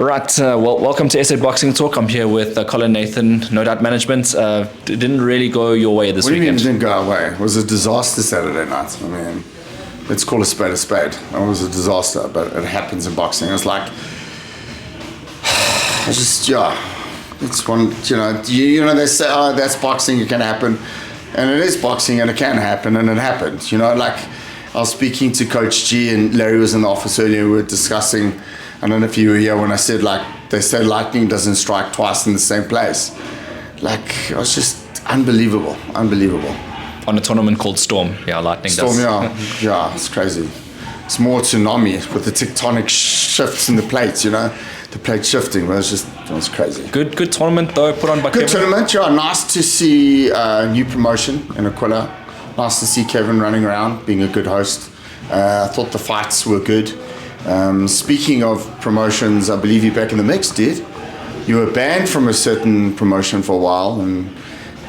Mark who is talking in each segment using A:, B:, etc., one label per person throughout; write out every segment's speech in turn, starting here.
A: Right, welcome to SA Boxing Talk. I'm here with Colin Nathan, No Doubt Management. Didn't really go your way this weekend.
B: What do you mean it didn't go our way? It was a disaster Saturday night. I mean, let's call a spade a spade. It was a disaster, but it happens in boxing. It's like, it's one, they say, oh, that's boxing, it can happen. And it is boxing and it can happen, and it happened. Like I was speaking to Coach G and Larry was in the office earlier, we were discussing, I don't know if you were here when I said, they say lightning doesn't strike twice in the same place. It was just unbelievable.
A: On a tournament called Storm, lightning
B: Storm,
A: does.
B: yeah, it's crazy. It's more tsunami with the tectonic shifts in the plates, the plate shifting. It was crazy.
A: Good tournament though, put on by
B: Good
A: Kevin.
B: tournament, yeah. Nice to see new promotion in Aquila. Nice to see Kevin running around, being a good host. I thought the fights were good. Speaking of promotions, I believe you're back in the mix, dude. You were banned from a certain promotion for a while, and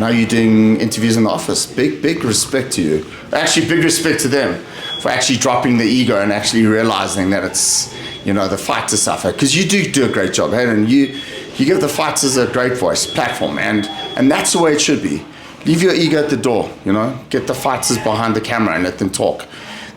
B: now you're doing interviews in the office. Big respect to you. Actually, big respect to them for actually dropping the ego and actually realizing that it's, the fighter suffer. Because you do a great job, hey? And you give the fighters a great voice, platform, and that's the way it should be. Leave your ego at the door, Get the fighters behind the camera and let them talk.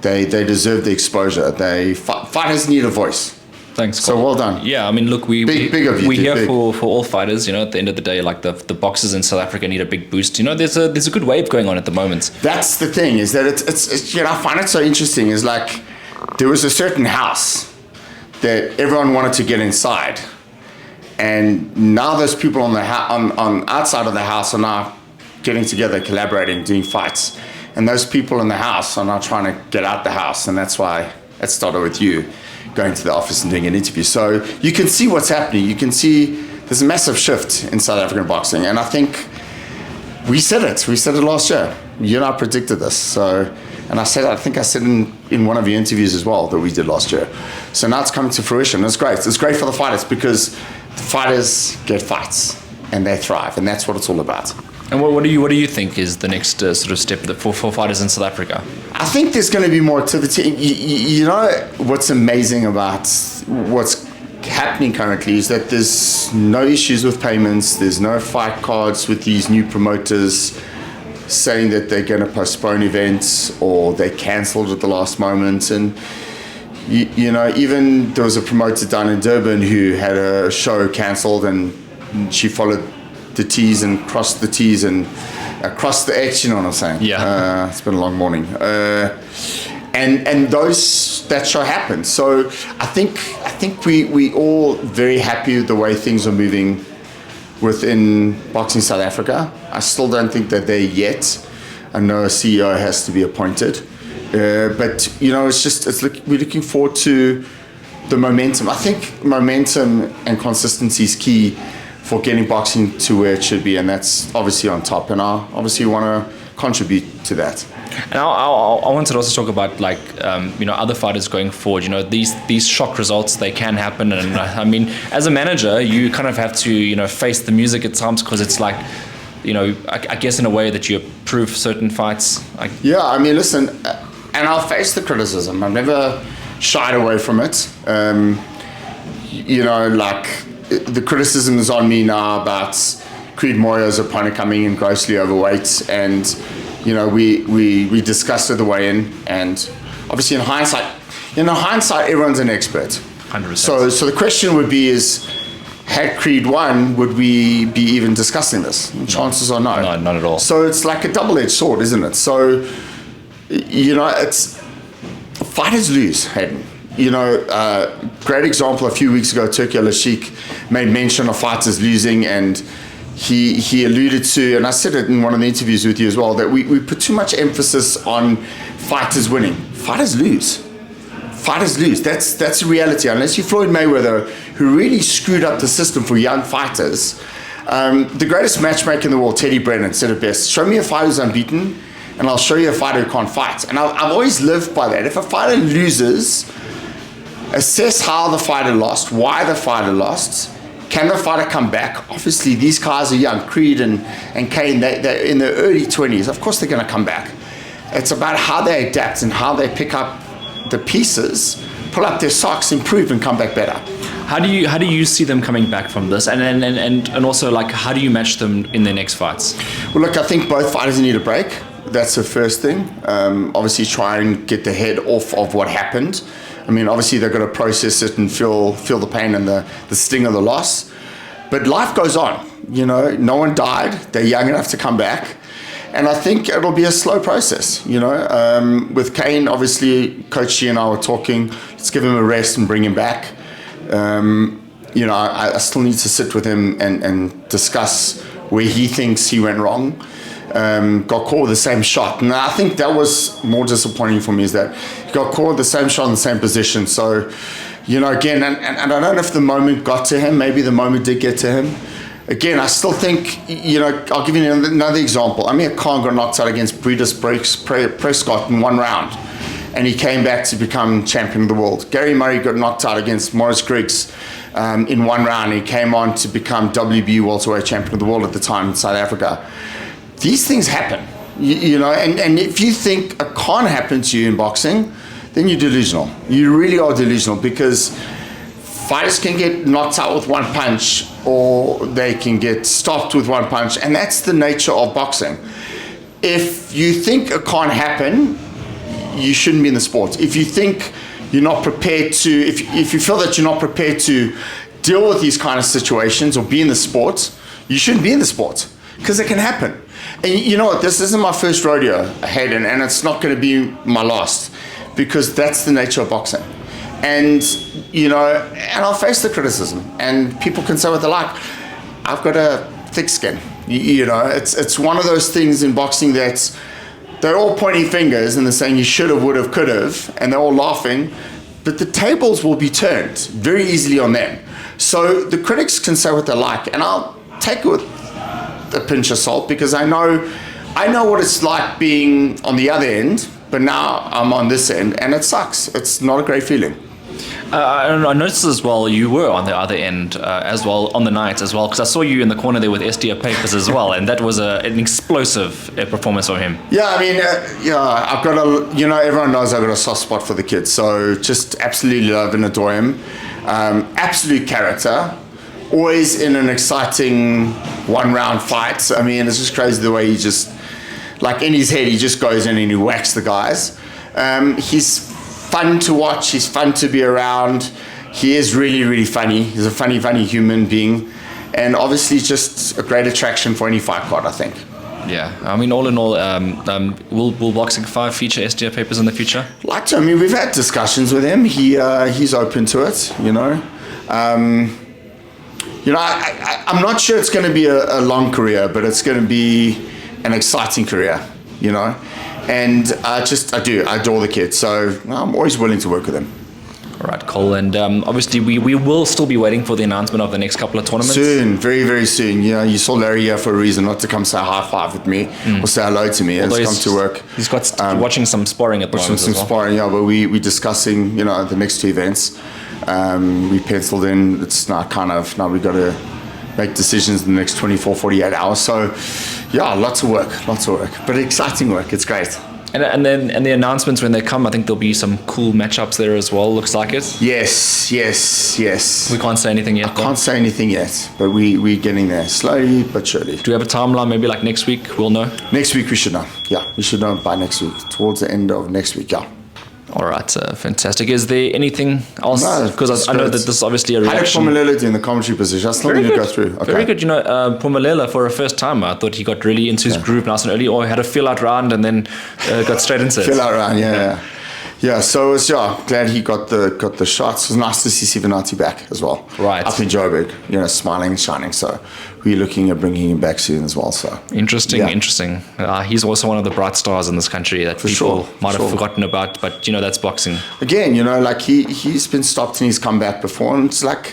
B: They deserve the exposure. Fighters need a voice.
A: Thanks,
B: so
A: Colin.
B: well done.
A: Yeah, I mean, look, we're here
B: big.
A: for all fighters. At the end of the day, the boxers in South Africa need a big boost. There's a good wave going on at the moment.
B: That's the thing, is that it's I find it so interesting. Is like there was a certain house that everyone wanted to get inside, and now those people on outside of the house are now getting together, collaborating, doing fights. And those people in the house are now trying to get out the house, and that's why it started with you going to the office and doing an interview. So you can see what's happening. You can see there's a massive shift in South African boxing, and I think we said it. We said it last year. You and I predicted this. So, and I think I said in one of your interviews as well that we did last year. So now it's coming to fruition. It's great. It's great for the fighters because the fighters get fights and they thrive, and that's what it's all about.
A: And what do you think is the next sort of step for fighters in South Africa?
B: I think there's going to be more activity. What's amazing about what's happening currently is that there's no issues with payments. There's no fight cards with these new promoters saying that they're going to postpone events or they cancelled at the last moment. And even there was a promoter down in Durban who had a show cancelled, and she followed the T's and crossed the T's and crossed the X, you know what I'm saying?
A: Yeah.
B: It's been a long morning. And that show happened. So I think we all very happy with the way things are moving within Boxing South Africa. I still don't think that they're yet. I know a CEO has to be appointed. But we're looking forward to the momentum. I think momentum and consistency is key for getting boxing to where it should be, and that's obviously on top. And I obviously want to contribute to that.
A: And I wanted to also talk about other fighters going forward. These shock results, they can happen, and I mean, as a manager, you kind of have to face the music at times, because it's like, I guess in a way that you approve certain fights.
B: Yeah, I mean, listen, and I'll face the criticism. I've never shied away from it. The criticism is on me now about Creed Moya's opponent coming in grossly overweight, and we discussed it the way in, and obviously in hindsight, everyone's an expert.
A: 100%.
B: So the question would be is, had Creed won, would we be even discussing this? Chances are no.
A: No, not at all.
B: So it's like a double-edged sword, isn't it? So it's fighters lose, Hayden. Great example, a few weeks ago, Turki Al-Sheikh made mention of fighters losing, and he alluded to, and I said it in one of the interviews with you as well, that we put too much emphasis on fighters winning. Fighters lose. That's the reality. Unless you're Floyd Mayweather, who really screwed up the system for young fighters. The greatest matchmaker in the world, Teddy Brennan, said it best: show me a fighter who's unbeaten, and I'll show you a fighter who can't fight. And I've always lived by that. If a fighter loses, assess how the fighter lost, why the fighter lost. Can the fighter come back? Obviously, these guys are young. Creed and Kane, they're in their early 20s. Of course, they're going to come back. It's about how they adapt and how they pick up the pieces, pull up their socks, improve, and come back better.
A: How do you see them coming back from this, and also like how do you match them in their next fights?
B: Well, look, I think both fighters need a break. That's the first thing. Obviously, try and get the head off of what happened. I mean, obviously they've got to process it and feel the pain and the sting of the loss. But life goes on. You know, no one died. They're young enough to come back. And I think it'll be a slow process, you know. With Kane, obviously, Coach G and I were talking, let's give him a rest and bring him back. You know, I still need to sit with him and discuss where he thinks he went wrong. Got caught with the same shot. And I think that was more disappointing for me, is that he got caught with the same shot in the same position. So, you know, again, and I don't know if the moment got to him. Maybe the moment did get to him. Again, I still think, you know, I'll give you another example. Amir Khan got knocked out against Breeders Prescott in 1 round, and he came back to become champion of the world. Gary Murray got knocked out against Maurice Griggs in 1 round. He came on to become WBU welterweight champion of the world at the time in South Africa. These things happen, you know, and if you think it can't happen to you in boxing, then you're delusional. You really are delusional, because fighters can get knocked out with 1 punch, or they can get stopped with 1 punch, and that's the nature of boxing. If you think it can't happen, you shouldn't be in the sport. If you think you're not prepared to, if you feel that you're not prepared to deal with these kind of situations or be in the sport, you shouldn't be in the sport, because it can happen. And you know what, this isn't my first rodeo, Hayden, and it's not going to be my last, because that's the nature of boxing. And, you know, and I'll face the criticism, and people can say what they like. I've got a thick skin. You know, it's one of those things in boxing that they're all pointing fingers and they're saying you should have, would have, could have, and they're all laughing, but the tables will be turned very easily on them. So the critics can say what they like, and I'll take it with a pinch of salt, because I know what it's like being on the other end, but now I'm on this end, and it sucks. It's not a great feeling.
A: I noticed as well, you were on the other end as well, on the night as well, because I saw you in the corner there with SDA Papers as well, and that was an explosive performance from him.
B: Yeah, I mean, I've got everyone knows I've got a soft spot for the kid, so just absolutely love and adore him. Absolute character, always in an exciting 1-round fight. I mean, it's just crazy the way he just, like in his head, he just goes in and he whacks the guys. He's fun to watch. He's fun to be around. He is really, really funny. He's a funny human being, and obviously just a great attraction for any fight card, I think.
A: Yeah, I mean, all in all, will Boxing 5 feature SDA Papers in the future?
B: Like to. I mean, we've had discussions with him. He's open to it. You know, I'm not sure it's going to be a long career, but it's going to be an exciting career. You know. And I adore the kid, so I'm always willing to work with him.
A: All right, Cole, and obviously we will still be waiting for the announcement of the next couple of tournaments.
B: Soon, very, very soon. You know, you saw Larry here for a reason, not to come say high five with me or say hello to me. Although he's come to work.
A: He's got watching some sparring at the moment.
B: Some sparring, yeah, but we're discussing, you know, the next 2 events. We penciled in, it's now we got to make decisions in the next 24, 48 hours. So, yeah, lots of work, but exciting work. It's great.
A: And the announcements when they come, I think there'll be some cool matchups there as well. Looks like it.
B: Yes.
A: We can't say anything yet.
B: I can't say anything yet, but we're getting there slowly but surely.
A: Do we have a timeline? Maybe like next week we'll know.
B: Next week we should know. Yeah, we should know by next week, towards the end of next week. Yeah.
A: All right, fantastic. Is there anything else?
B: No,
A: because I know that this is obviously a reaction.
B: How did Pumalele do in the commentary position? I still need to go through. Okay.
A: Very good. You know, Pumalele, for a first time, I thought he got really into his groove nice and early, or had a fill-out round and then got straight into it.
B: Fill-out round, yeah. Yeah, so it's glad he got the shots. It was nice to see Sivanati back as well.
A: Right.
B: Up in Joburg, you know, smiling and shining. So we're looking at bringing him back soon as well. So
A: interesting. He's also one of the bright stars in this country that people might have forgotten about. But you know, that's boxing.
B: Again, you know, like he's been stopped and he's come back before, and it's like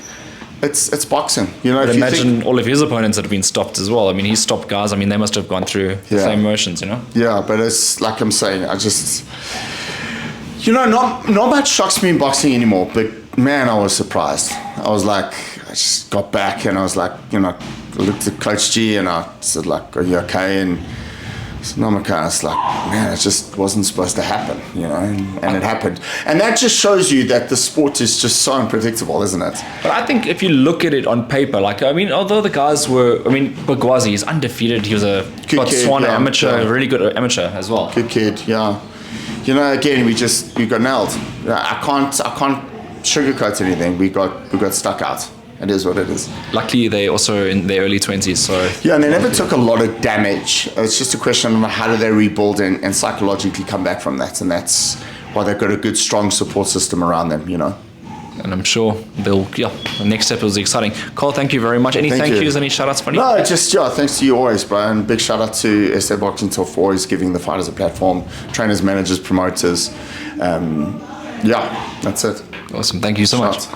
B: it's boxing. You know,
A: but imagine all of his opponents that have been stopped as well. I mean, he's stopped guys. I mean, they must have gone through the same motions. You know. Yeah,
B: but it's like I'm saying, you know, not much shocks me in boxing anymore, but man, I was surprised. I was like, I just got back and I was like, you know, I looked at Coach G and I said like, are you okay? And So Namaka's like, man, it just wasn't supposed to happen, you know, and it happened. And that just shows you that the sport is just so unpredictable, isn't it?
A: But I think if you look at it on paper, like, I mean, although the guys were, I mean, Bagwazi is undefeated. He was a Botswana amateur, really good amateur as well.
B: Good kid, yeah. You know, again, we got nailed. I can't sugarcoat anything. We got stuck out. It is what it is.
A: Luckily, they also in their early 20s, so...
B: Yeah, and they never took a lot of damage. It's just a question of how do they rebuild and psychologically come back from that. And that's why they've got a good, strong support system around them, you know.
A: And I'm sure the next step was exciting. Cole, thank you very much. Any thank yous, any shout-outs for you?
B: No, just, thanks to you always, bro. And big shout-out to SA Boxing Till 4 always giving the fighters a platform. Trainers, managers, promoters. That's it.
A: Awesome. Thank you so much.